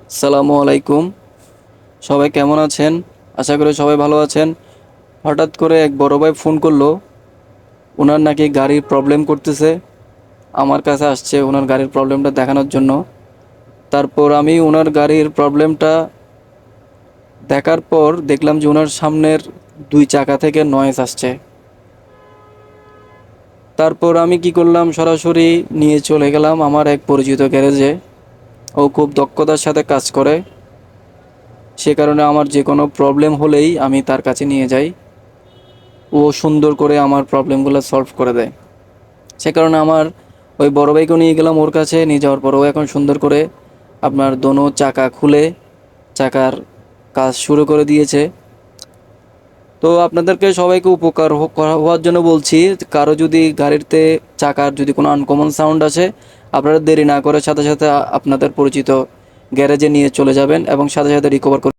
আসসালামু আলাইকুম। সবাই কেমন আছেন? আশা করি সবাই ভালো আছেন। হঠাৎ করে এক বড় ভাই ফোন করলো। ওনার নাকি গাড়ির প্রবলেম করতেছে। আমার কাছে আসছে ওনার গাড়ির প্রবলেমটা দেখানোর জন্য। তারপর আমি ওনার গাড়ির প্রবলেমটা দেখার পর দেখলাম যে ওনার সামনের দুই চাকা থেকে নয়েজ আসছে। তারপর আমি কি করলাম, সরাসরি নিয়ে চলে গেলাম আমার এক পরিচিত গ্যারেজে। ও খুব দক্ষতার সাথে কাজ করে, সে কারণে আমার যে কোনো প্রবলেম হলেই আমি তার কাছে নিয়ে যাই। ও সুন্দর করে আমার প্রবলেমগুলো সলভ করে দেয়। সে কারণে আমার ওই বড় ভাইকেও নিয়ে গেলাম ওর কাছে। নিয়ে যাওয়ার পর ও এখন সুন্দর করে আপনার দোনো চাকা খুলে চাকার কাজ শুরু করে দিয়েছে। তো আপনাদেরকে সবাইকে উপকার হওয়ার জন্য বলছি, কারো যদি গাড়িতে চাকার যদি কোনো আনকমন সাউন্ড আসে, আপনারা দেরি না করে সাথে সাথে আপনাদের পরিচিত গ্যারেজে নিয়ে চলে যাবেন এবং সাথে সাথে রিকভার